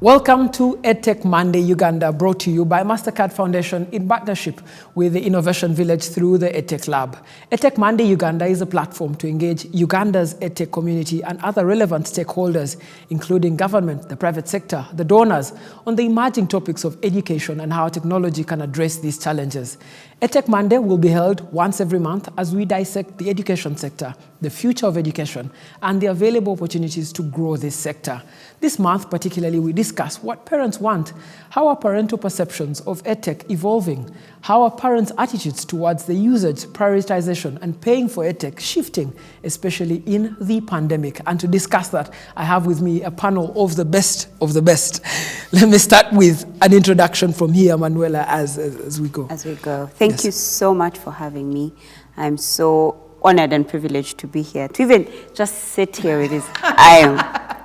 Welcome to EDTech Monday Uganda, brought to you by MasterCard Foundation in partnership with the Innovation Village through the EDTech Lab. EDTech Monday Uganda is a platform to engage Uganda's EDTech community and other relevant stakeholders, including government, the private sector, the donors, on the emerging topics of education and how technology can address these challenges. EDTech Monday will be held once every month as we dissect the education sector, the future of education, and the available opportunities to grow this sector. This month, particularly, we discuss what parents want, how are parental perceptions of EdTech evolving, how are parents' attitudes towards the usage, prioritization, and paying for EdTech shifting, especially in the pandemic. And to discuss that, I have with me a panel of the best of the best. Let me start with an introduction from here, Manuela, as we go. As we go. Thank you so much for having me. I'm so honored and privileged to be here. To even just sit here with this,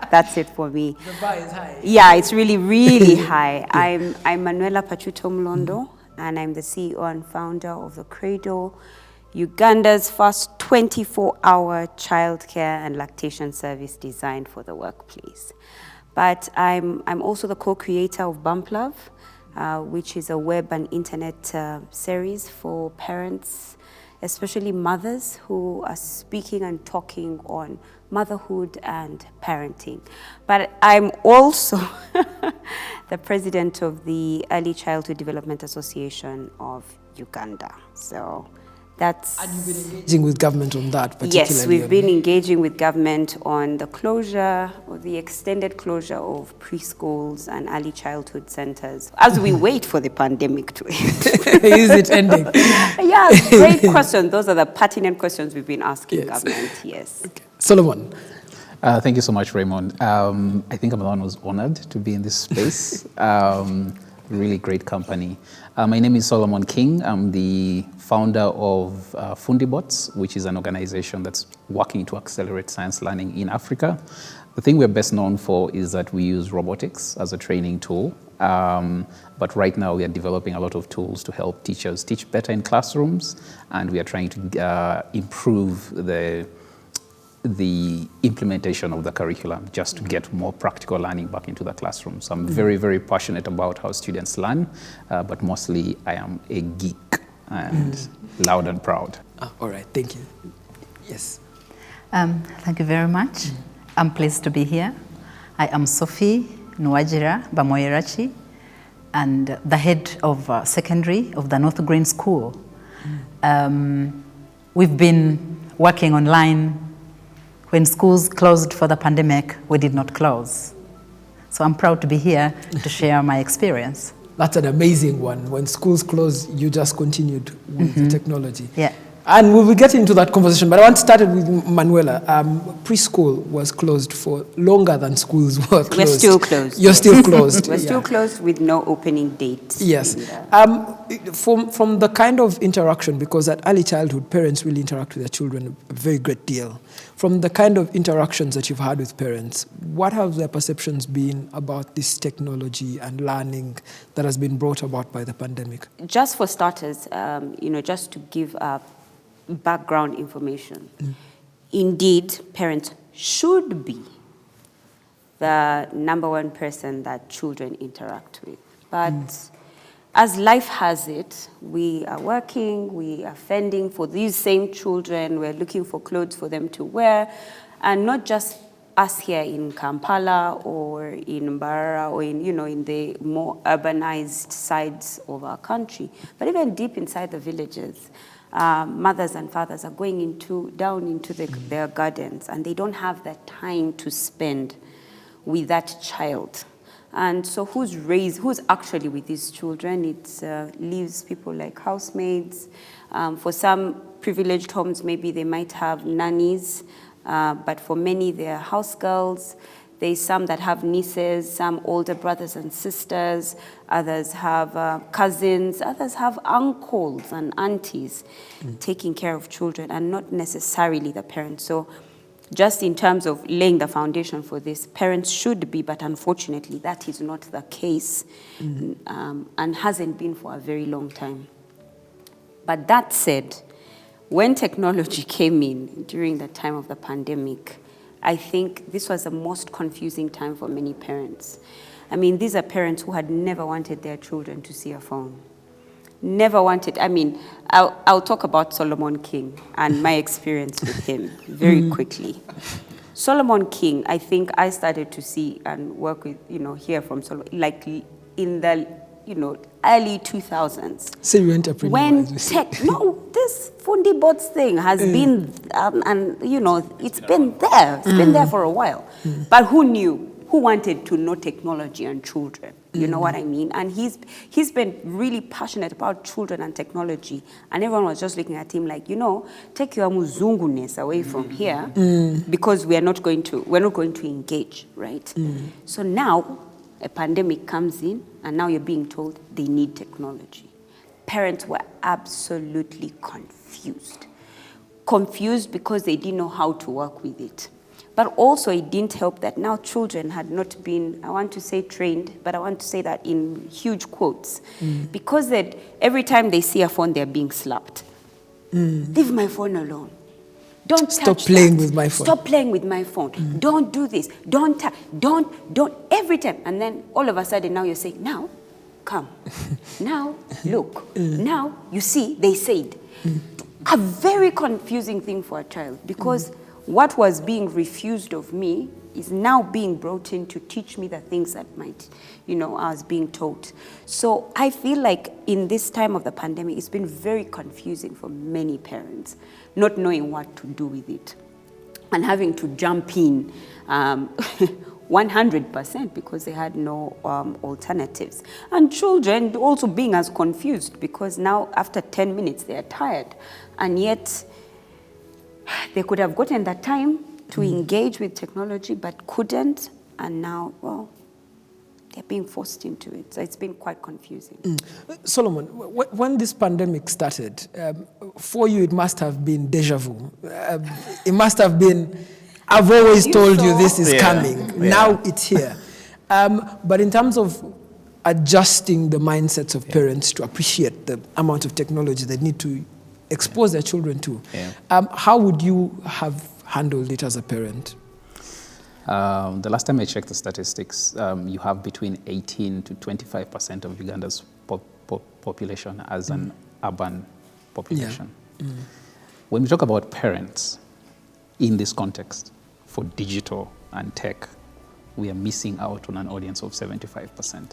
that's it for me. The bar is high. Yeah, it's really, really high. I'm Manuela Mulondo, and I'm the CEO and founder of the Cradle, Uganda's first 24-hour childcare and lactation service designed for the workplace. But I'm also the co-creator of Bamplove, which is a web and internet series for parents, especially mothers who are speaking and talking on motherhood and parenting. But I'm also the president of the Early Childhood Development Association of Uganda. So that's... And you've been engaging with government on that particularly? Yes, we've been engaging with government on the closure or the extended closure of preschools and early childhood centers as we wait for the pandemic to end. Is it ending? Yeah, great question. Those are the pertinent questions we've been asking government, yes. Okay. Solomon. Thank you so much, Raymond. I think I'm the one who's honored to be in this space. Really great company. My name is Solomon King. I'm the founder of Fundi, which is an organization that's working to accelerate science learning in Africa. The thing we're best known for is that we use robotics as a training tool. But right now we are developing a lot of tools to help teachers teach better in classrooms, and we are trying to improve the implementation of the curriculum just to get more practical learning back into the classroom. So I'm very, very passionate about how students learn, but mostly I am a geek and loud and proud. All right, thank you. Yes. Thank you very much. I'm pleased to be here. I am Sophie, Nuwagira, Bamwoyeraki, and the head of secondary of the North Green School. We've been working online. When schools closed for the pandemic, we did not close. So I'm proud to be here to share my experience. That's an amazing one. When schools closed, you just continued with the technology. Yeah. And we will get into that conversation, but I want to start with Manuela. Preschool was closed for longer than schools were closed. We're still closed. You're still closed. We're still closed with no opening date. Yes. From the kind of interaction, because at early childhood, parents really interact with their children a very great deal. From the kind of interactions that you've had with parents, what have their perceptions been about this technology and learning that has been brought about by the pandemic? Just for starters, just to give background information. Indeed, parents should be the number one person that children interact with. But as life has it, we are working, we are fending for these same children, we're looking for clothes for them to wear, and not just us here in Kampala or in Mbarara or in the more urbanized sides of our country, but even deep inside the villages. Mothers and fathers are going down into their gardens, and they don't have that time to spend with that child. And so who's actually with these children? It leaves people like housemaids. For some privileged homes, maybe they might have nannies, but for many, they're house girls. There's some that have nieces, some older brothers and sisters, others have cousins, others have uncles and aunties taking care of children, and not necessarily the parents. So just in terms of laying the foundation for this, parents should be, but unfortunately that is not the case, and hasn't been for a very long time. But that said, when technology came in during the time of the pandemic, I think this was the most confusing time for many parents. I mean, these are parents who had never wanted their children to see a phone. Never wanted. I mean, I'll talk about Solomon King and my experience with him very quickly. Solomon King, I think I started to see and work with, hear from Solomon, like in the, early 2000s. So you entrepreneur. When this Fundi bots thing has been, and it's been there. It's been there for a while. But who knew? Who wanted to know technology and children? You know what I mean? And he's been really passionate about children and technology. And everyone was just looking at him like, take your muzunguness away from here because we're not going to engage, right? So now a pandemic comes in and now you're being told they need technology. Parents were absolutely confused. Confused because they didn't know how to work with it. But also it didn't help that now children had not been, I want to say trained, but I want to say that in huge quotes. Because that every time they see a phone, they're being slapped. Leave my phone alone. Don't Stop touch playing that. with my phone. Stop playing with my phone. Don't do this. Don't, every time. And then all of a sudden now you're saying, now, come. Now, look. Now, you see, they said. A very confusing thing for a child because what was being refused of me is now being brought in to teach me the things that might, I was being taught. So I feel like in this time of the pandemic, it's been very confusing for many parents, not knowing what to do with it and having to jump in 100% because they had no alternatives. And children also being as confused because now after 10 minutes, they are tired. And yet, they could have gotten that time to engage with technology, but couldn't. And now, they're being forced into it. So it's been quite confusing. Solomon, when this pandemic started, for you, it must have been deja vu. It must have been, I've always told you this is coming. Now it's here. But in terms of adjusting the mindsets of parents to appreciate the amount of technology they need to expose their children to. How would you have handled it as a parent? The last time I checked the statistics, you have between 18 to 25% of Uganda's population as an urban population. When we talk about parents in this context for digital and tech, we are missing out on an audience of 75%.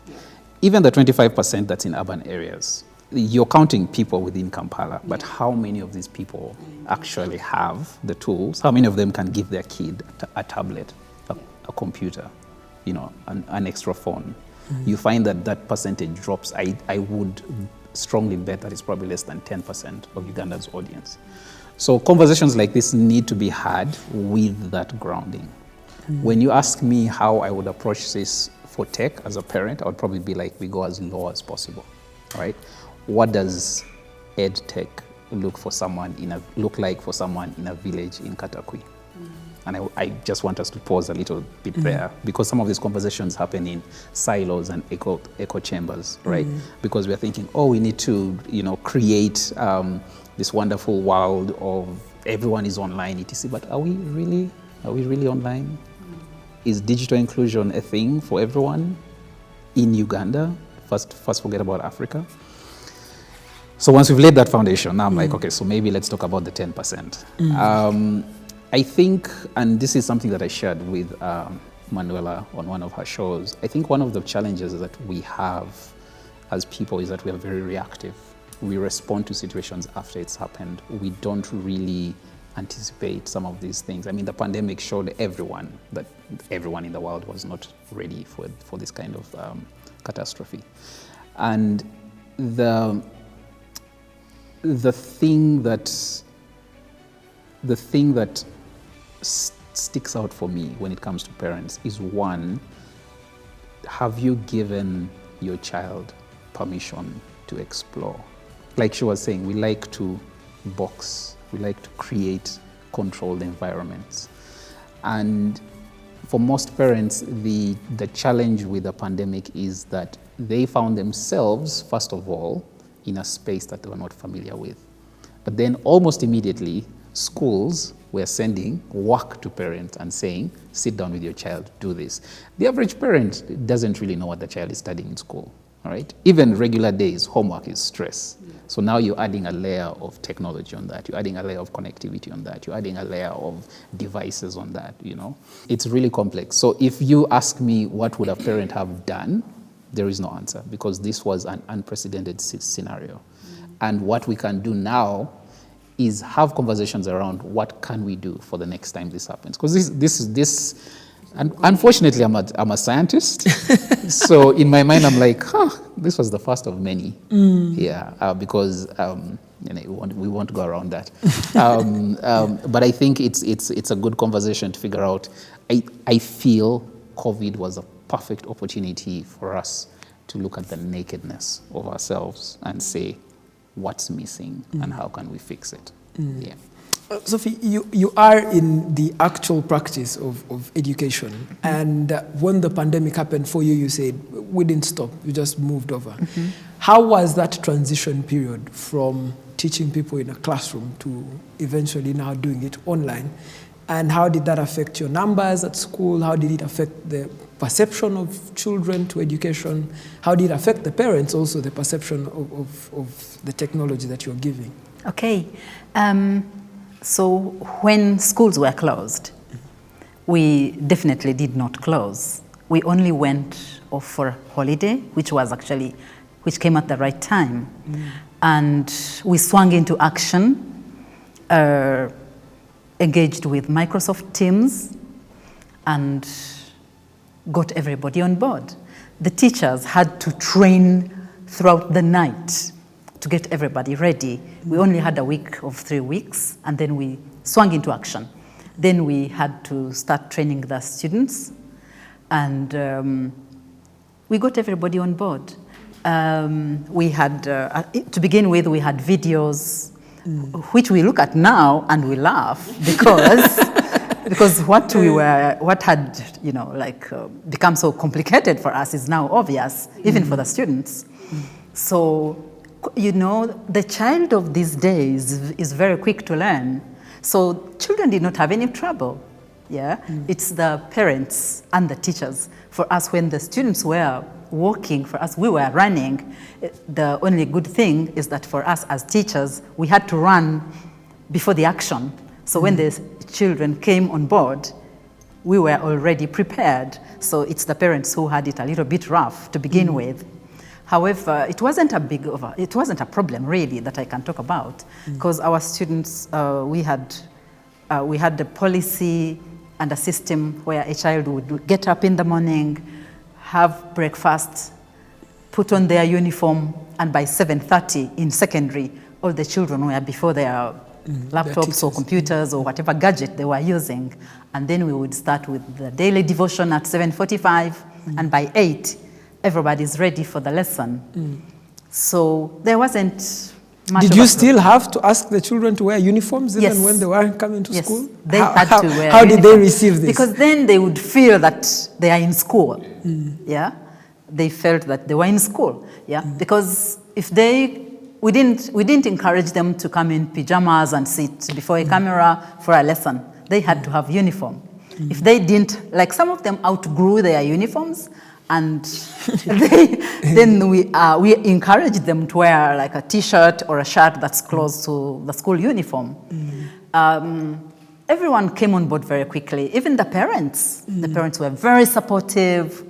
Even the 25% that's in urban areas, you're counting people within Kampala, but how many of these people actually have the tools? How many of them can give their kid a tablet, a computer, an extra phone? You find that percentage drops. I would strongly bet that it's probably less than 10% of Uganda's audience. So conversations like this need to be had with that grounding. When you ask me how I would approach this for tech as a parent, I would probably be like, we go as low as possible, right? What does EdTech look like for someone in a village in Katakwi? And I just want us to pause a little bit there because some of these conversations happen in silos and echo chambers, right? Because we're thinking, we need to, create this wonderful world of everyone is online, etc. But are we really online? Is digital inclusion a thing for everyone in Uganda? First forget about Africa. So once we've laid that foundation, now I'm like, okay, so maybe let's talk about the 10%. I think, and this is something that I shared with Manuela on one of her shows, I think one of the challenges that we have as people is that we are very reactive. We respond to situations after it's happened. We don't really anticipate some of these things. I mean, the pandemic showed everyone that everyone in the world was not ready for this kind of catastrophe. And the thing that sticks out for me when it comes to parents is, one, have you given your child permission to explore? Like she was saying, we like to box, we like to create controlled environments. And for most parents, the challenge with the pandemic is that they found themselves, first of all, in a space that they were not familiar with. But then almost immediately, schools we're sending work to parents and saying, sit down with your child, do this. The average parent doesn't really know what the child is studying in school, all right? Even regular days, homework is stress. Yeah. So now you're adding a layer of technology on that. You're adding a layer of connectivity on that. You're adding a layer of devices on that, you know? It's really complex. So if you ask me what would a parent have done, there is no answer, because this was an unprecedented scenario. And what we can do now is have conversations around what can we do for the next time this happens. Because this and unfortunately, I'm a scientist. So in my mind, I'm like, this was the first of many. Yeah, because we won't go around that. But I think it's a good conversation to figure out. I feel COVID was a perfect opportunity for us to look at the nakedness of ourselves and say, what's missing and how can we fix it? Yeah. Sophie, you are in the actual practice of education, and when the pandemic happened for you, you said, we didn't stop, you just moved over. How was that transition period from teaching people in a classroom to eventually now doing it online? And how did that affect your numbers at school? How did it affect the perception of children to education? How did it affect the parents also, the perception of the technology that you're giving? Okay. So when schools were closed, we definitely did not close. We only went off for holiday, which came at the right time. And we swung into action, engaged with Microsoft Teams, and got everybody on board. The teachers had to train throughout the night to get everybody ready. We only had a week of 3 weeks, and then we swung into action. Then we had to start training the students, and we got everybody on board. We had, to begin with, we had videos, which we look at now and we laugh because what had become so complicated for us is now obvious, even for the students. So, the child of these days is very quick to learn. So children did not have any trouble. Yeah, it's the parents and the teachers. For us, when the students were walking, for us, we were running. The only good thing is that for us as teachers, we had to run before the action. So when the children came on board, we were already prepared. So it's the parents who had it a little bit rough to begin with. However, it wasn't a problem really that I can talk about, because our students, we had the policy and a system where a child would get up in the morning, have breakfast, put on their uniform, and by 7:30 in secondary, all the children were before their laptops or computers or whatever gadget they were using. And then we would start with the daily devotion at 7:45, and by 8, everybody's ready for the lesson. So there wasn't much. Did you still have to ask the children to wear uniforms even when they weren't coming to school? They had to wear How did they receive this? Because then they would feel that they are in school. Yeah, they felt that they were in school. Yeah, because if we didn't encourage them to come in pajamas and sit before a camera for a lesson. They had to have uniform. If they didn't, like some of them outgrew their uniforms, and then we encourage them to wear like a T-shirt or a shirt that's close to the school uniform. Everyone came on board very quickly, even the parents. The parents were very supportive.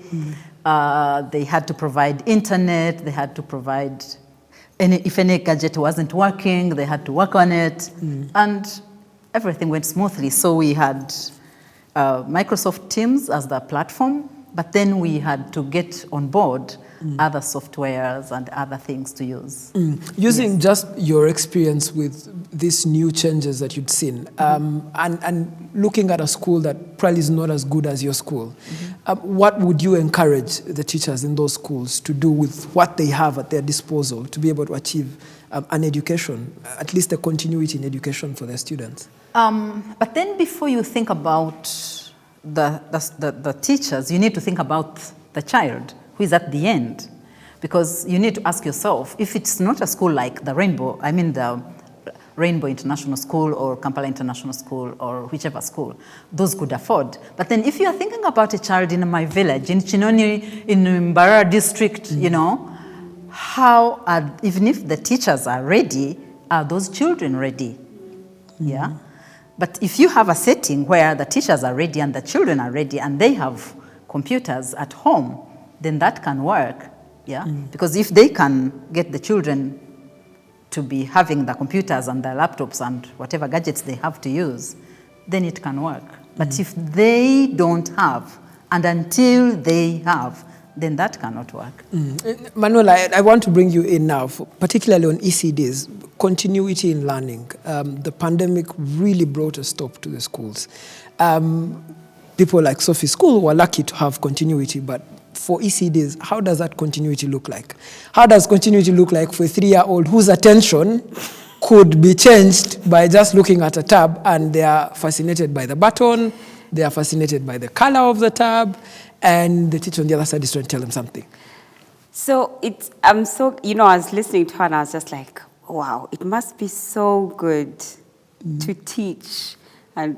They had to provide internet, they had to provide, if any gadget wasn't working, they had to work on it, and everything went smoothly. So we had Microsoft Teams as the platform, but then we had to get on board other softwares and other things to use. Using just your experience with these new changes that you'd seen, and looking at a school that probably is not as good as your school, what would you encourage the teachers in those schools to do with what they have at their disposal to be able to achieve an education, at least a continuity in education for their students? But then before you think about the teachers, you need to think about the child who is at the end, because you need to ask yourself, if it's not a school like the Rainbow, I mean the Rainbow International School or Kampala International School or whichever school, those could afford. But then if you are thinking about a child in my village, in Chinoni, in Mbara district, you know, how are, even if the teachers are ready, are those children ready? Yeah. But if you have a setting where the teachers are ready and the children are ready and they have computers at home, then that can work. Yeah. Because if they can get the children to be having the computers and the laptops and whatever gadgets they have to use, then it can work. But if they don't have, and until they have, then that cannot work. Manuela, I want to bring you in now, particularly on ECDs, continuity in learning. The pandemic really brought a stop to the schools. People like Sophie's school were lucky to have continuity, but for ECDs, how does that continuity look like? How does continuity look like for a 3-year-old whose attention could be changed by just looking at a tab and they are fascinated by the button, they are fascinated by the color of the tab, and the teacher on the other side is trying to tell them something? So I was listening to her and I was just like, wow, it must be so good to teach and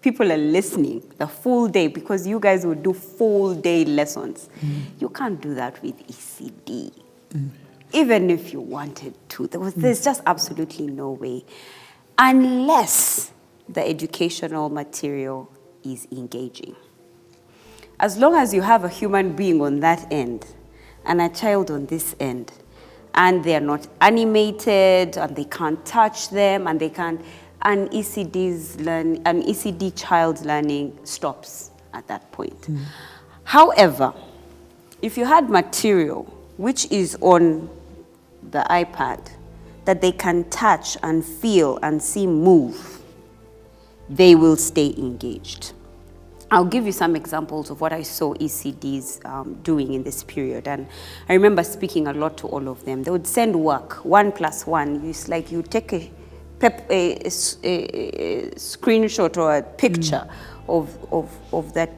people are listening the full day, because you guys would do full day lessons. You can't do that with ECD. Even if you wanted to. There's just absolutely no way. Unless the educational material is engaging. As long as you have a human being on that end and a child on this end, and they're not animated and they can't touch them and they can't, an ECD child's learning stops at that point. However, if you had material which is on the iPad that they can touch and feel and see move, they will stay engaged. I'll give you some examples of what I saw ECDs doing in this period. And I remember speaking a lot to all of them. They would send work, 1 + 1. It's like you take a screenshot or a picture of that,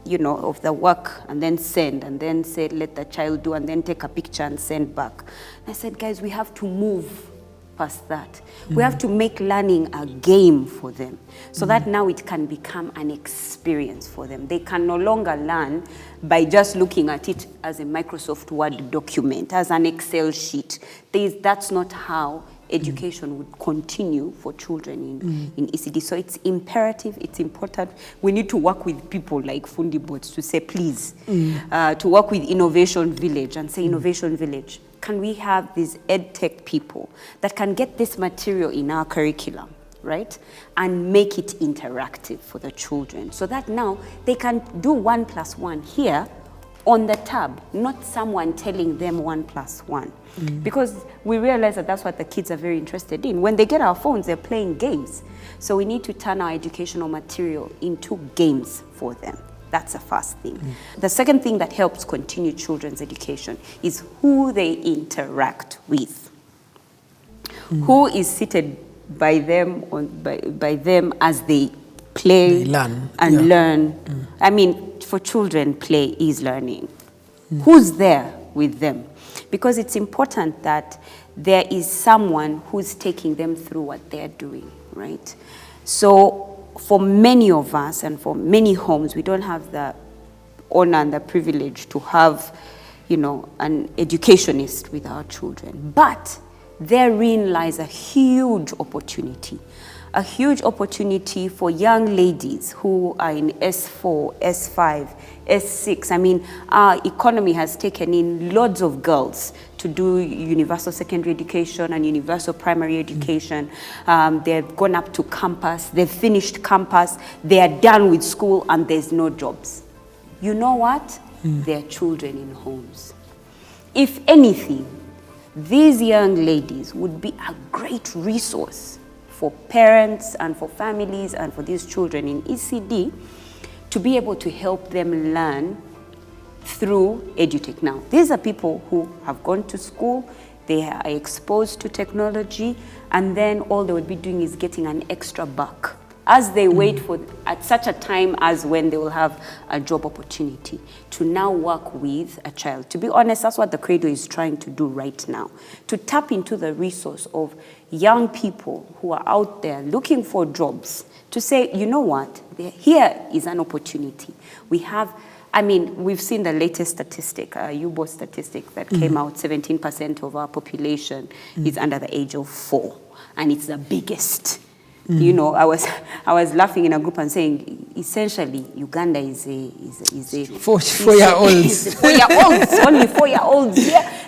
you know, of the work, and then send, and then say, let the child do, and then take a picture and send back. And I said, guys, we have to move past that. We have to make learning a game for them, so that now it can become an experience for them. They can no longer learn by just looking at it as a Microsoft Word document, as an Excel sheet. That's not how education would continue for children in ECD. So it's imperative, it's important. We need to work with people like Fundi bots to say, please, to work with Innovation Village and say, Innovation Village, can we have these EdTech people that can get this material in our curriculum, right? And make it interactive for the children, so that now they can do 1 + 1 here on the tab, not someone telling them 1 + 1. Because we realize that that's what the kids are very interested in. When they get our phones, they're playing games. So we need to turn our educational material into games for them. That's the first thing. The second thing that helps continue children's education is who they interact with. Who is seated by them by them as they play, learn. and learn. I mean, for children, play is learning. Who's there with them? Because it's important that there is someone who's taking them through what they're doing, right? So for many of us and for many homes, we don't have the honor and the privilege to have, you know, an educationist with our children. But therein lies a huge opportunity for young ladies who are in S4, S5, S6. I mean, our economy has taken in loads of girls to do universal secondary education and universal primary education. They've gone up to campus, they've finished campus, they are done with school, and there's no jobs. You know what? They're children in homes. If anything, these young ladies would be a great resource for parents and for families and for these children in ECD to be able to help them learn through EdTech. Now, these are people who have gone to school, they are exposed to technology, and then all they would be doing is getting an extra buck as they wait for, at such a time as when they will have a job opportunity, to now work with a child. To be honest, that's what the Cradle is trying to do right now, to tap into the resource of young people who are out there looking for jobs, to say, you know what, here is an opportunity. We have, I mean, we've seen the latest statistic, UBO statistic that came out, 17% of our population is under the age of 4, and it's the biggest. You know, I was laughing in a group and saying, essentially, Uganda is a 4-year-olds. 4-year-olds, only 4-year-olds.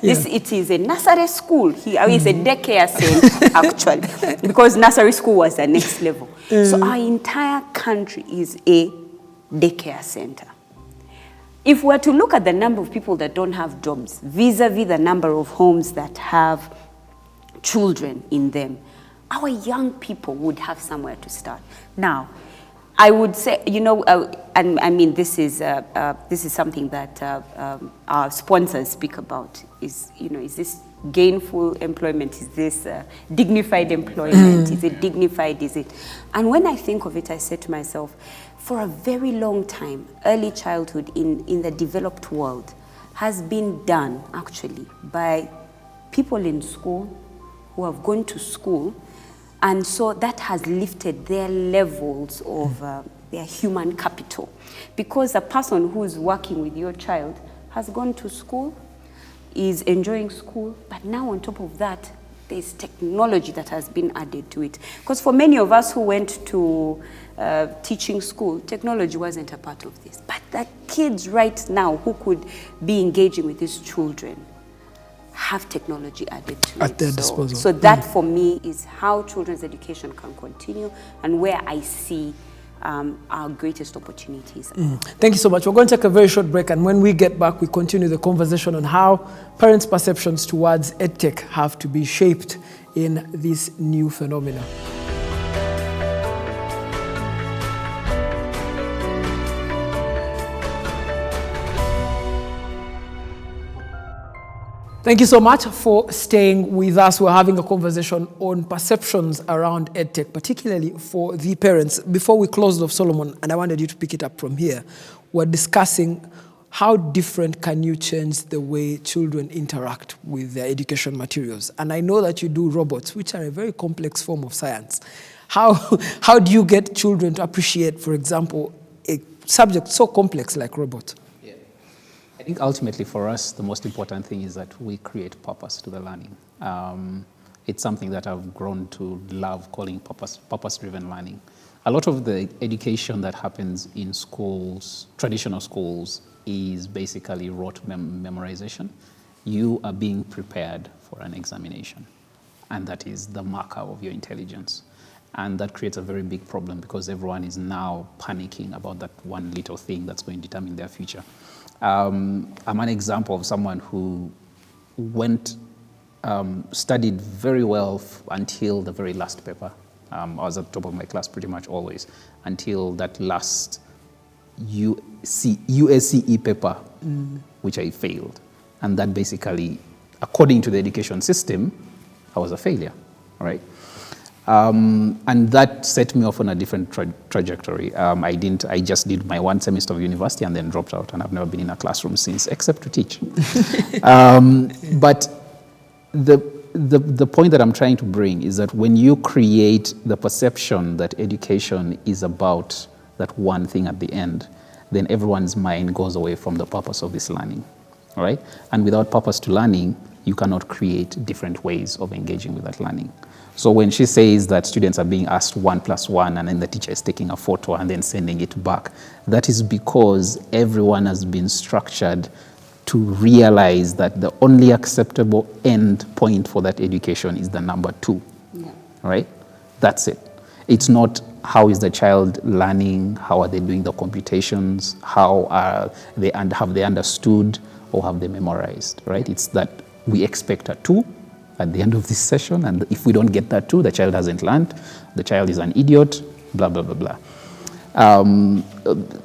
It is a nursery school. It's a daycare center, actually, because nursery school was the next level. So our entire country is a daycare center. If we're to look at the number of people that don't have jobs vis-a-vis the number of homes that have children in them, our young people would have somewhere to start. Now, I would say, you know, and I mean, this is something that our sponsors speak about. Is, you know, is this gainful employment? Is this dignified employment? Is it dignified? Is it? And when I think of it, I say to myself, for a very long time, early childhood in the developed world has been done actually by people in school who have gone to school. And so that has lifted their levels of their human capital. Because a person who's working with your child has gone to school, is enjoying school, but now on top of that, there's technology that has been added to it. Because for many of us who went to teaching school, technology wasn't a part of this. But the kids right now who could be engaging with these children have technology added to at their disposal. So that for me is how children's education can continue and where I see our greatest opportunities. Thank you so much. We're going to take a very short break, and when we get back, we continue the conversation on how parents' perceptions towards EdTech have to be shaped in this new phenomenon. Thank you so much for staying with us. We're having a conversation on perceptions around EdTech, particularly for the parents. Before we closed off, Solomon, and I wanted you to pick it up from here, we're discussing how different can you change the way children interact with their education materials. And I know that you do robots, which are a very complex form of science. How do you get children to appreciate, for example, a subject so complex like robots? I think ultimately for us, the most important thing is that we create purpose to the learning. It's something that I've grown to love calling purpose-driven learning. A lot of the education that happens in schools, traditional schools, is basically rote memorization. You are being prepared for an examination, and that is the marker of your intelligence. And that creates a very big problem because everyone is now panicking about that one little thing that's going to determine their future. I'm an example of someone who studied very well until the very last paper. I was at the top of my class pretty much always, until that last USCE paper, which I failed. And that basically, according to the education system, I was a failure, right? And that set me off on a different trajectory. I just did my one semester of university and then dropped out, and I've never been in a classroom since, except to teach. But the point that I'm trying to bring is that when you create the perception that education is about that one thing at the end, then everyone's mind goes away from the purpose of this learning, all right? And without purpose to learning, you cannot create different ways of engaging with that learning. So when she says that students are being asked 1 + 1 and then the teacher is taking a photo and then sending it back, that is because everyone has been structured to realize that the only acceptable end point for that education is the number 2, right? That's it. It's not how is the child learning, how are they doing the computations, how are they, and have they understood or have they memorized, right? It's that we expect a 2 at the end of this session, and if we don't get that 2, the child hasn't learned, the child is an idiot, blah, blah, blah, blah.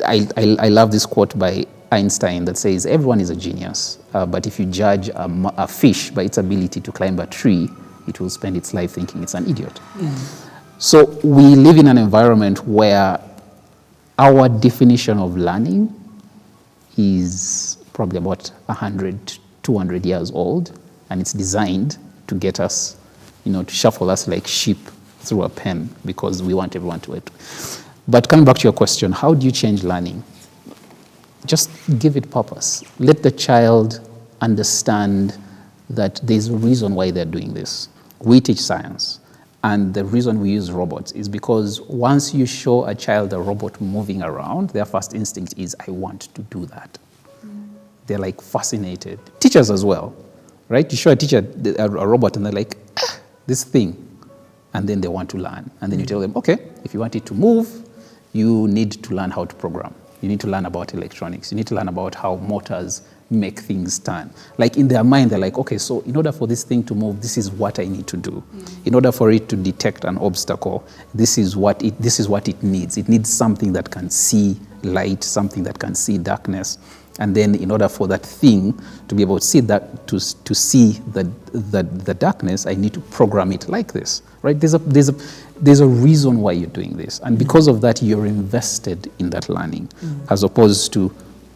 I love this quote by Einstein that says, everyone is a genius, but if you judge a fish by its ability to climb a tree, it will spend its life thinking it's an idiot. So we live in an environment where our definition of learning is probably about 100, 200 years old, and it's designed to get us, to shuffle us like sheep through a pen because we want everyone to it. But coming back to your question, how do you change learning? Just give it purpose. Let the child understand that there's a reason why they're doing this. We teach science, and the reason we use robots is because once you show a child a robot moving around, their first instinct is, I want to do that. They're like fascinated. Teachers as well, right? You show a teacher a robot and they're like, this thing. And then they want to learn. And then you tell them, okay, if you want it to move, you need to learn how to program. You need to learn about electronics. You need to learn about how motors make things turn. Like in their mind, they're like, okay, so in order for this thing to move, this is what I need to do. In order for it to detect an obstacle, this is what it needs. It needs something that can see light, something that can see darkness. And then in order for that thing to be able to see that, to see the darkness, I need to program it like this, right? There's a reason why you're doing this. And because of that, you're invested in that learning, as opposed to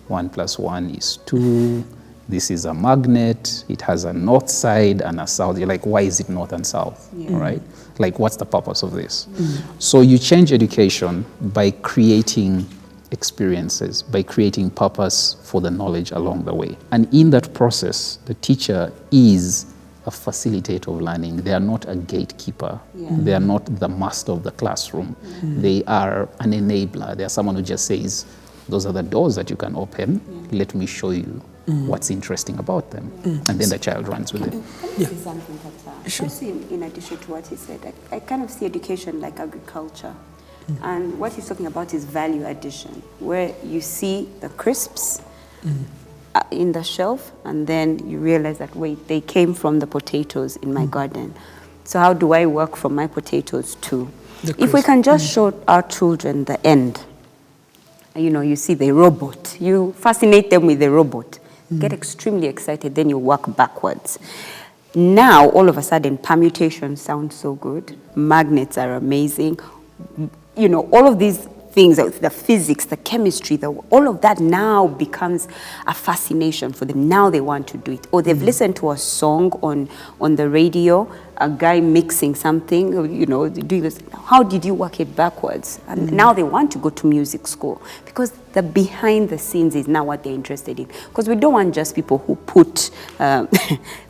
1 + 1 is 2. This is a magnet. It has a north side and a south. You're like, why is it north and south, right? Like, what's the purpose of this? So you change education by creating experiences, by creating purpose for the knowledge along the way. And in that process, the teacher is a facilitator of learning. They are not a gatekeeper. They are not the master of the classroom. They are an enabler. They are someone who just says, those are the doors that you can open. Let me show you what's interesting about them. And then the child runs with it. Can I say something that, just in addition to what he said, I kind of see education like agriculture. And what he's talking about is value addition, where you see the crisps in the shelf, and then you realize that, wait, they came from the potatoes in my garden. So how do I work from my potatoes too? If we can just show our children the end, you see the robot, you fascinate them with the robot, get extremely excited, then you work backwards. Now, all of a sudden, permutation sounds so good. Magnets are amazing. All of these things, the physics, the chemistry, all of that now becomes a fascination for them. Now they want to do it. Or they've listened to a song on the radio, a guy mixing something, doing this. How did you work it backwards? And now they want to go to music school because the behind the scenes is now what they're interested in. Because we don't want just people who put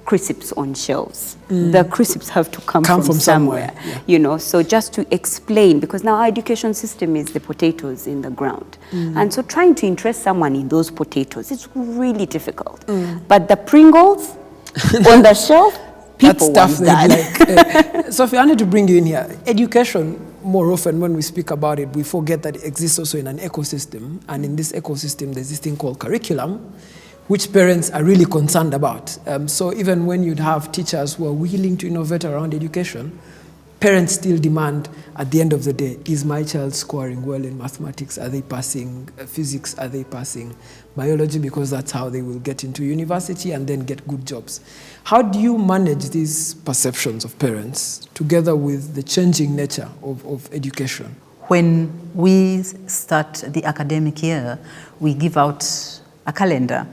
crisps on shelves. The crisps have to come from somewhere. So just to explain, because now our education system is the potatoes in the ground. And so trying to interest someone in those potatoes, it's really difficult. But the Pringles on the shelf, people want that. Sophie, I need to bring you in here. Education, more often when we speak about it, we forget that it exists also in an ecosystem. And in this ecosystem, there's this thing called curriculum, which parents are really concerned about. So even when you'd have teachers who are willing to innovate around education, parents still demand, at the end of the day, is my child scoring well in mathematics? Are they passing physics? Are they passing biology? Because that's how they will get into university and then get good jobs. How do you manage these perceptions of parents together with the changing nature of education? When we start the academic year, we give out a calendar.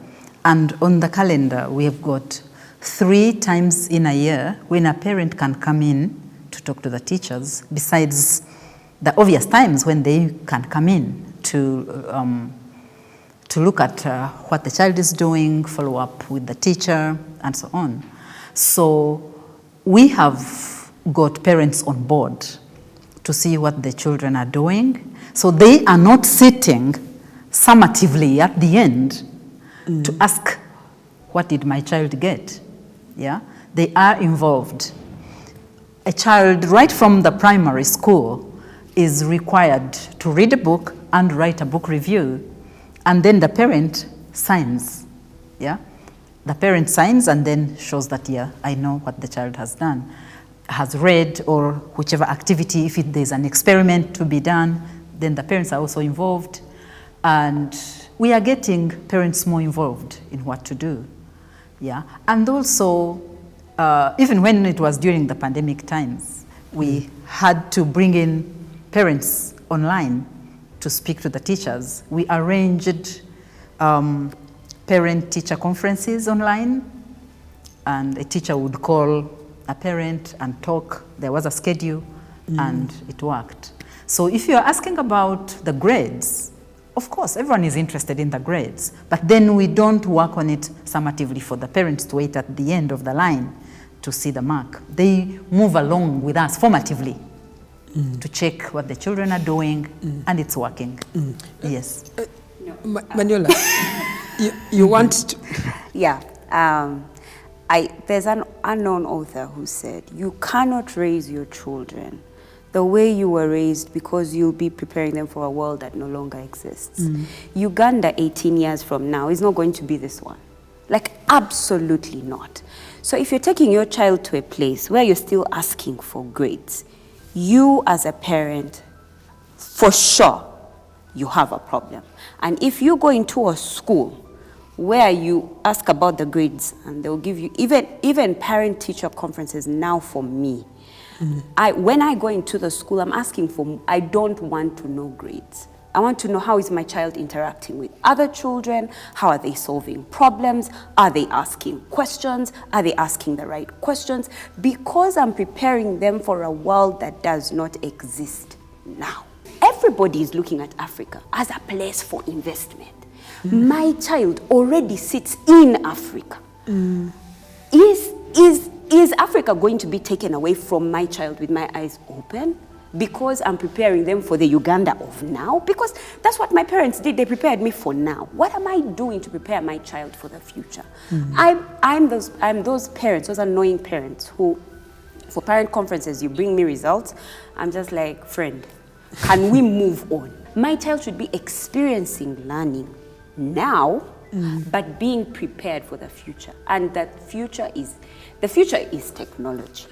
And on the calendar, we have got 3 times in a year when a parent can come in to talk to the teachers, besides the obvious times when they can come in to look at what the child is doing, follow up with the teacher, and so on. So we have got parents on board to see what the children are doing. So they are not sitting summatively at the end to ask, what did my child get? Yeah, they are involved. A child right from the primary school is required to read a book and write a book review. And then the parent signs, yeah? The parent signs and then shows that, yeah, I know what the child has done, has read, or whichever activity, if there's an experiment to be done, then the parents are also involved. And we are getting parents more involved in what to do, yeah? And also, even when it was during the pandemic times, we had to bring in parents online to speak to the teachers. We arranged parent-teacher conferences online, and a teacher would call a parent and talk. There was a schedule, and it worked. So if you're asking about the grades, of course, everyone is interested in the grades, but then we don't work on it summatively for the parents to wait at the end of the line to see the mark. They move along with us formatively to check what the children are doing, and it's working. Yes. Manuela, you want to... Yeah. There's an unknown author who said, you cannot raise your children the way you were raised because you'll be preparing them for a world that no longer exists. Uganda 18 years from now is not going to be this one. Like, absolutely not. So if you're taking your child to a place where you're still asking for grades, you as a parent, for sure, you have a problem. And if you go into a school where you ask about the grades and they'll give you, even parent-teacher conferences now for me, when I go into the school, I'm asking for, I don't want to know grades. I want to know, how is my child interacting with other children? How are they solving problems? Are they asking questions? Are they asking the right questions? Because I'm preparing them for a world that does not exist now. Everybody is looking at Africa as a place for investment. My child already sits in Africa. Is Africa going to be taken away from my child with my eyes open because I'm preparing them for the Uganda of now? Because that's what my parents did. They prepared me for now. What am I doing to prepare my child for the future? I'm those parents, those annoying parents who, for parent conferences, you bring me results. I'm just like, friend, can we move on? My child should be experiencing learning now, but being prepared for the future. And the future is technology.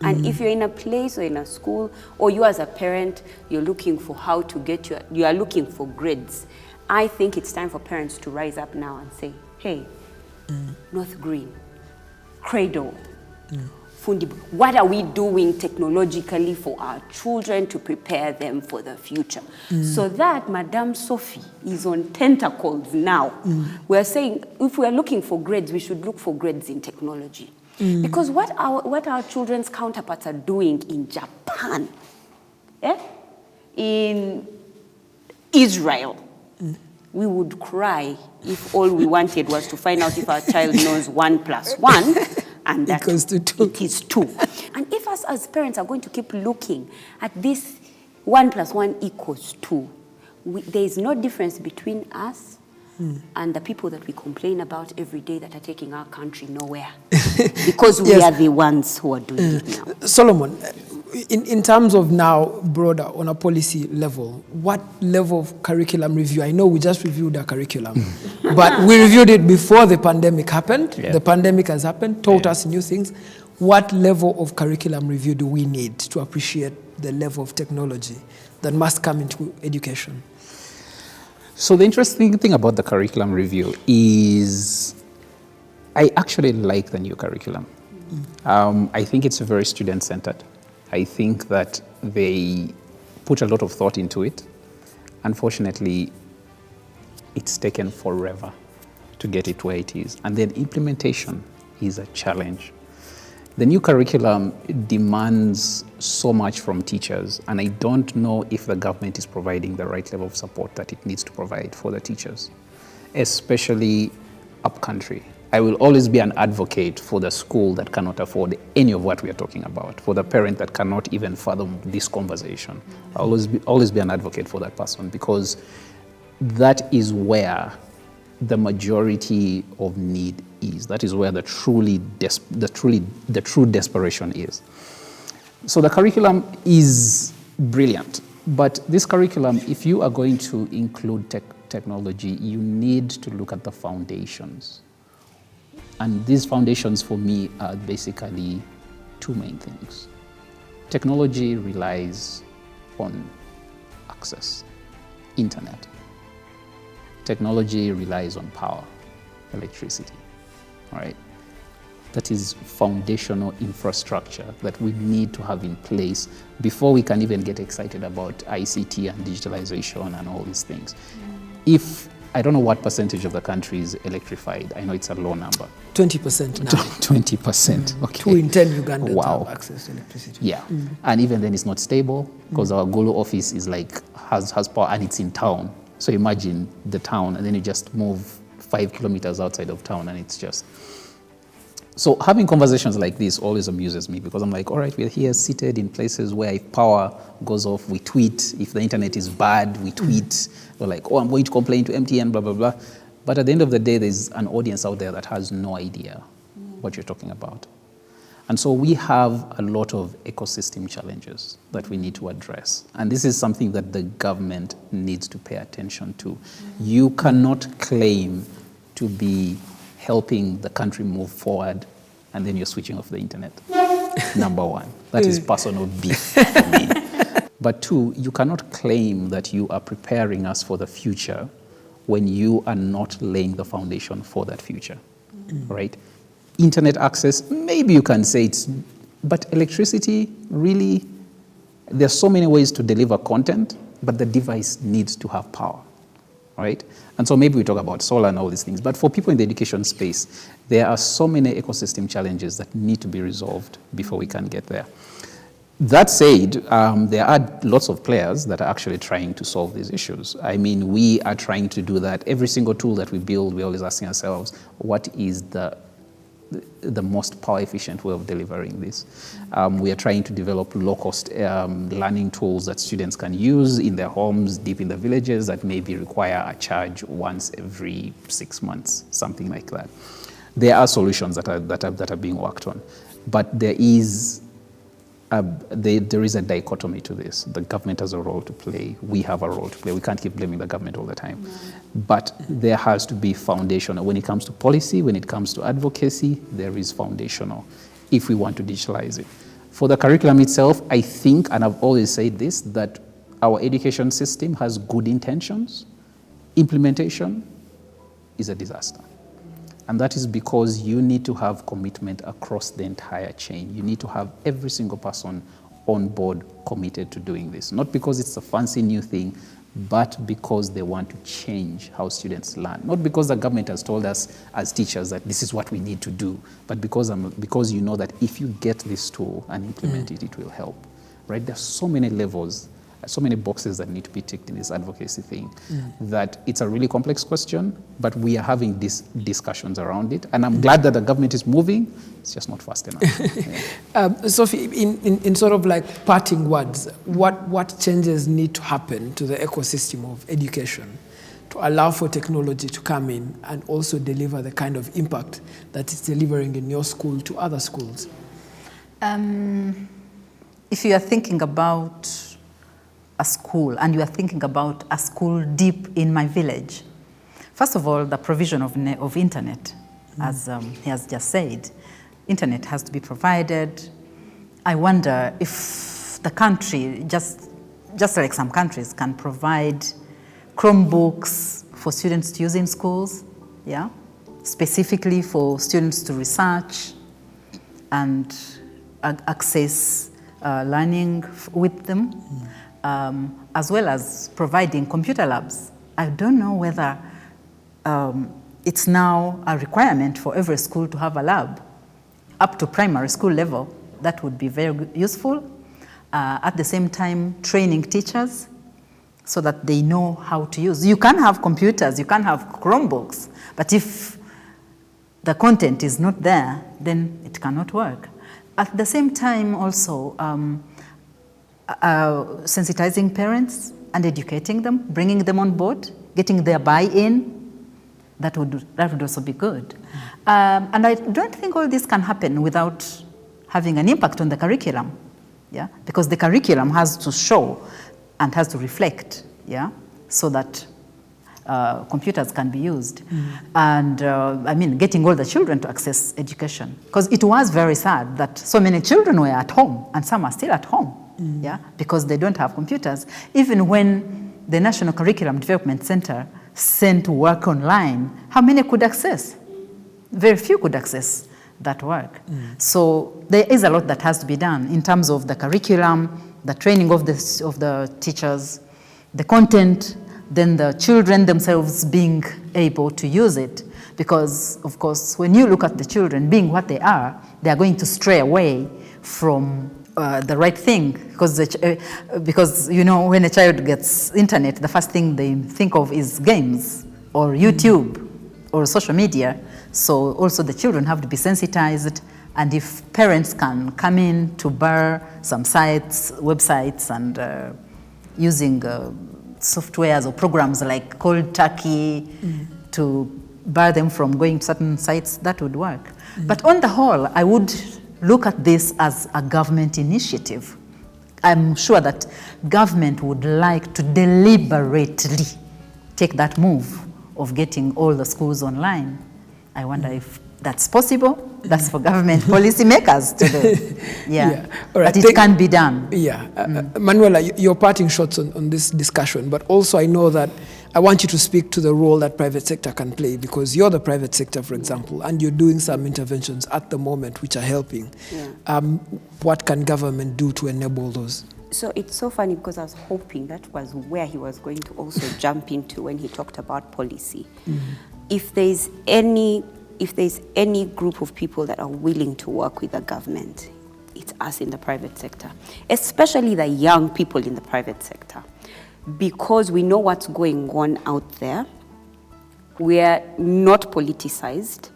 And if you're in a place or in a school, or you as a parent, you're looking for how to you are looking for grades, I think it's time for parents to rise up now and say, hey, North Green, Cradle, Fundi, what are we doing technologically for our children to prepare them for the future? So that Madame Sophie is on tentacles now. We're saying, if we're looking for grades, we should look for grades in technology. Because what our children's counterparts are doing in Japan, in Israel, we would cry if all we wanted was to find out if our child knows 1 + 1, and that equals to 2. It is 2. And if us as parents are going to keep looking at this 1 + 1 = 2, there is no difference between us and the people that we complain about every day that are taking our country nowhere. Because we are the ones who are doing it now. Solomon, in terms of now broader on a policy level, what level of curriculum review? I know we just reviewed the curriculum, but we reviewed it before the pandemic happened. The pandemic has happened, taught us new things. What level of curriculum review do we need to appreciate the level of technology that must come into education? So the interesting thing about the curriculum review is I actually like the new curriculum. I think it's very student-centered. I think that they put a lot of thought into it. Unfortunately, it's taken forever to get it where it is. And then implementation is a challenge. The new curriculum demands so much from teachers, and I don't know if the government is providing the right level of support that it needs to provide for the teachers, especially upcountry. I will always be an advocate for the school that cannot afford any of what we are talking about, for the parent that cannot even fathom this conversation. I'll always be an advocate for that person, because that is where the majority of need is. That is where the true desperation is. So the curriculum is brilliant, but this curriculum, if you are going to include technology, you need to look at the foundations. And these foundations for me are basically two main things. Technology relies on access, internet. Technology relies on power, electricity, all right? that is foundational infrastructure that we need to have in place before we can even get excited about ICT and digitalization and all these things. If I don't know what percentage of the country is electrified. I know it's a low number. 20% now. 20%. Okay. 2 in 10 Ugandans Wow. have access to electricity. Yeah, and even then it's not stable because our Gulu office is like has power and it's in town. So imagine the town and then you just move 5 kilometers outside of town and it's just. So having conversations like this always amuses me because I'm like, all right, we're here seated in places where if power goes off, we tweet. If the internet is bad, we tweet. We're like, oh, I'm going to complain to MTN, blah, blah, blah. But at the end of the day, there's an audience out there that has no idea what you're talking about. And so we have a lot of ecosystem challenges that we need to address. And this is something that the government needs to pay attention to. You cannot claim to be helping the country move forward, and then you're switching off the internet. Number one, that is personal beef for me. But two, you cannot claim that you are preparing us for the future when you are not laying the foundation for that future, right? Internet access, maybe you can say it's, but electricity, really, there's so many ways to deliver content, but the device needs to have power. Right? And so maybe we talk about solar and all these things, but for people in the education space, there are so many ecosystem challenges that need to be resolved before we can get there. That said, there are lots of players that are actually trying to solve these issues. I mean, we are trying to do that. Every single tool that we build, we're always asking ourselves, what is the most power efficient way of delivering this? We are trying to develop low-cost learning tools that students can use in their homes, deep in the villages, that maybe require a charge once every 6 months, something like that. There are solutions that are being worked on, but there is a dichotomy to this. The government has a role to play. We have a role to play. We can't keep blaming the government all the time. No. But there has to be foundational. When it comes to policy, when it comes to advocacy, there is foundational if we want to digitalize it. For the curriculum itself, I think, and I've always said this, that our education system has good intentions. Implementation is a disaster. And that is because you need to have commitment across the entire chain. You need to have every single person on board committed to doing this. Not because it's a fancy new thing, but because they want to change how students learn. Not because the government has told us as teachers that this is what we need to do, but because you know that if you get this tool and implement it, it will help. Right? There's so many levels, so many boxes that need to be ticked in this advocacy thing, that it's a really complex question, but we are having these discussions around it. And I'm glad that the government is moving. It's just not fast enough. Sophie, in sort of like parting words, what changes need to happen to the ecosystem of education to allow for technology to come in and also deliver the kind of impact that it's delivering in your school to other schools? If you are thinking about a school, and you are thinking about a school deep in my village. First of all, the provision of internet, as he has just said. Internet has to be provided. I wonder if the country, just like some countries, can provide Chromebooks for students to use in schools, yeah, specifically for students to research and access learning with them. As well as providing computer labs. I don't know whether it's now a requirement for every school to have a lab up to primary school level. That would be very useful. At the same time, training teachers so that they know how to use. You can have computers, you can have Chromebooks, but if the content is not there, then it cannot work. At the same time also, sensitizing parents and educating them, bringing them on board, getting their buy-in, that would also be good. And I don't think all this can happen without having an impact on the curriculum, yeah, because the curriculum has to show and has to reflect, yeah, so that computers can be used. And I mean, getting all the children to access education, because it was very sad that so many children were at home and some are still at home. Yeah, because they don't have computers. Even when the National Curriculum Development Center sent work online, how many could access? Very few could access that work. So there is a lot that has to be done in terms of the curriculum, the training of the teachers, the content, then the children themselves being able to use it. Because, of course, when you look at the children being what they are going to stray away from the right thing. Because, you know, when a child gets internet, the first thing they think of is games or YouTube or social media. So also the children have to be sensitized. And if parents can come in to bar some sites, websites, and using softwares or programs like Cold Turkey to bar them from going to certain sites, that would work. But on the whole, I would look at this as a government initiative. I'm sure that government would like to deliberately take that move of getting all the schools online. I wonder if that's possible. That's for government policy makers to do. Yeah. All right. But it can be done. Yeah. Manuela, your parting shots on this discussion, but also I know that I want you to speak to the role that private sector can play, because you're the private sector, for example, and you're doing some interventions at the moment which are helping. Yeah. What can government do to enable those? So it's so funny because I was hoping that was where he was going to also jump into when he talked about policy. If there's any group of people that are willing to work with the government, it's us in the private sector, especially the young people in the private sector, because we know what's going on out there. We're not politicized.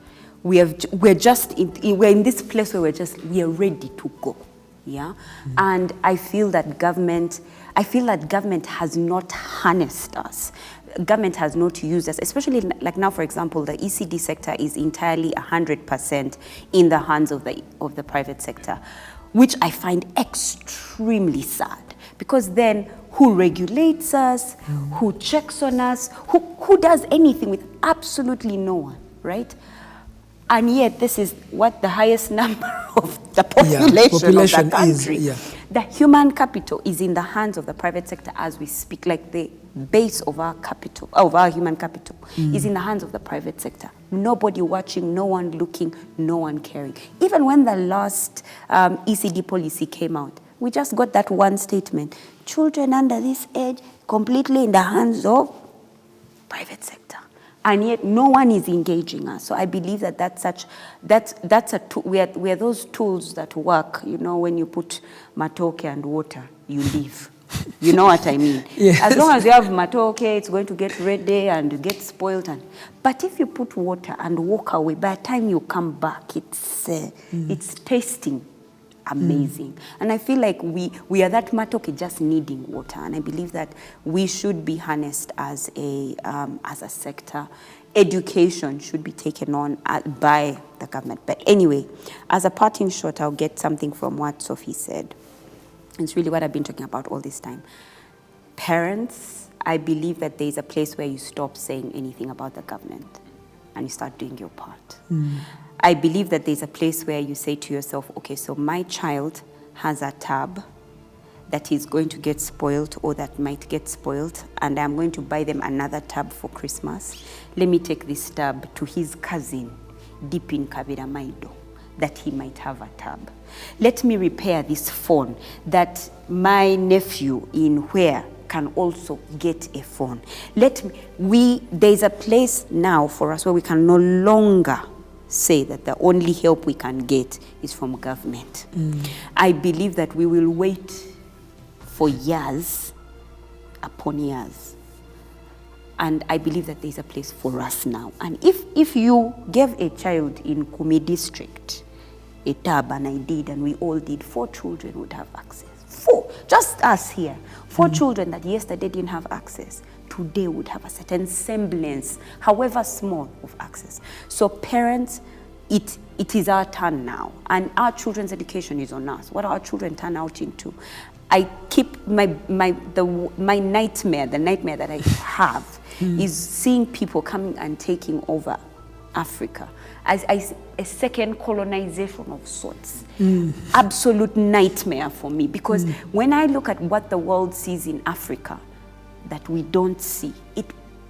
We're in this place where we are ready to go. Yeah, and I feel that government has not harnessed us. Government has not used us, especially like now, for example, the ECD sector is entirely 100% in the hands of the private sector, which I find extremely sad, because then who regulates us, who checks on us, who does anything with absolutely no one, right? And yet this is what the highest number of the population of the country. The human capital is in the hands of the private sector as we speak, like the base of our capital, of our human capital, is in the hands of the private sector. Nobody watching, no one looking, no one caring. Even when the last ECD policy came out, we just got that one statement: children under this age completely in the hands of private sector. And yet no one is engaging us. So I believe that that's a tool. We are those tools that work. You know, when you put matoke and water, you leave. You know what I mean? Yes. As long as you have matoke, it's going to get ready and get spoiled. But if you put water and walk away, by the time you come back, it's tasting amazing. And I feel like we are that matoke just needing water. And I believe that we should be harnessed as a sector. Education should be taken on by the government. But anyway, as a parting shot, I'll get something from what Sophie said. It's really what I've been talking about all this time. Parents, I believe that there's a place where you stop saying anything about the government and you start doing your part. I believe that there's a place where you say to yourself, okay, so my child has a tab that is going to get spoiled or that might get spoiled, and I'm going to buy them another tab for Christmas. Let me take this tab to his cousin deep in Kabira Maido, that he might have a tab. Let me repair this phone that my nephew in where can also get a phone. There's a place now for us where we can no longer say that the only help we can get is from government. I believe that we will wait for years upon years. And I believe that there's a place for us now. And if you gave a child in Kumi district a tab, and I did, and we all did, 4 children would have access. 4, just us here. 4 children that yesterday didn't have access, today would have a certain semblance, however small, of access. So parents, it is our turn now, and our children's education is on us. What our children turn out into. I keep my nightmare, the nightmare that I have, is seeing people coming and taking over Africa as a second colonization of sorts. Absolute nightmare for me, because when I look at what the world sees in Africa that we don't see,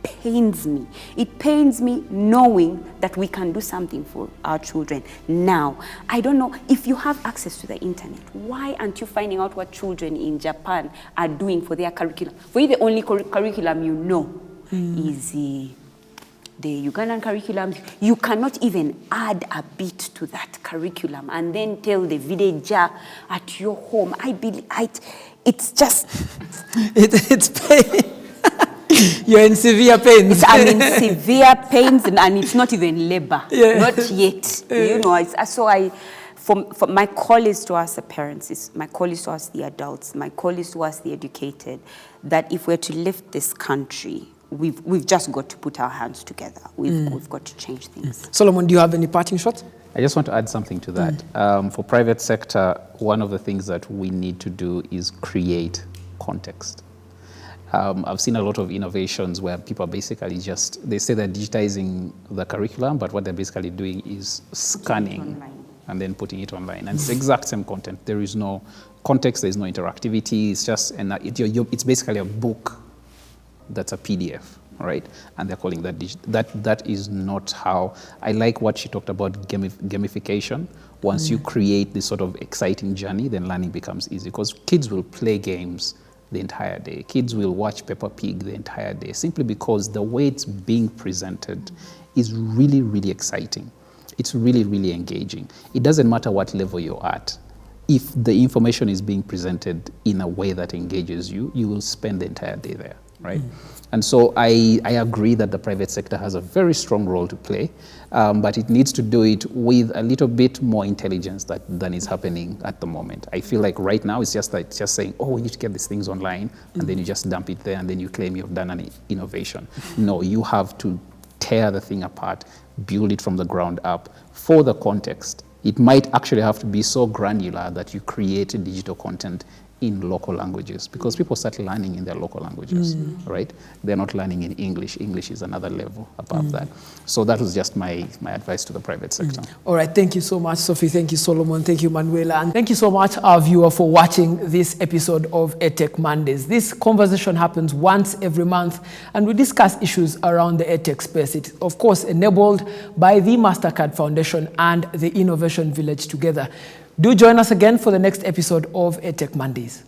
pains me. It pains me knowing that we can do something for our children now. I don't know, if you have access to the internet, why aren't you finding out what children in Japan are doing for their curriculum? For you, the only curriculum you know is the Ugandan curriculum. You cannot even add a bit to that curriculum and then tell the villager at your home. It's just... it's pain. You're in severe pains. I'm in severe pains, and it's not even labor. Not yet. You know, for my call is to us the parents, my call is to us the adults, my call is to us the educated, that if we're to lift this country, we've just got to put our hands together. We've got to change things. Solomon, do you have any parting shots? I just want to add something to that. For private sector, one of the things that we need to do is create context. I've seen a lot of innovations where people basically they say they're digitizing the curriculum, but what they're basically doing is scanning and then putting it online. And it's the exact same content. There is no context, there's no interactivity. It's just, it's basically a book that's a PDF, right? And they're calling that that is not how. I like what she talked about, gamification. Once you create this sort of exciting journey, then learning becomes easy, because kids will play games the entire day. Kids will watch Peppa Pig the entire day, simply because the way it's being presented is really, really exciting. It's really, really engaging. It doesn't matter what level you're at. If the information is being presented in a way that engages you, you will spend the entire day there, right? And so I agree that the private sector has a very strong role to play, but it needs to do it with a little bit more intelligence than is happening at the moment. I feel like right now it's just saying, oh, we need to get these things online, and then you just dump it there, and then you claim you've done an innovation. No, you have to tear the thing apart, build it from the ground up for the context. It might actually have to be so granular that you create digital content in local languages, because people start learning in their local languages, right? They're not learning in English. English is another level above that. So that was just my advice to the private sector. All right, thank you so much, Sophie. Thank you, Solomon. Thank you, Manuela. And thank you so much, our viewer, for watching this episode of EdTech Mondays. This conversation happens once every month, and we discuss issues around the EdTech space. It's, of course, enabled by the MasterCard Foundation and the Innovation Village together. Do join us again for the next episode of EdTech Mondays.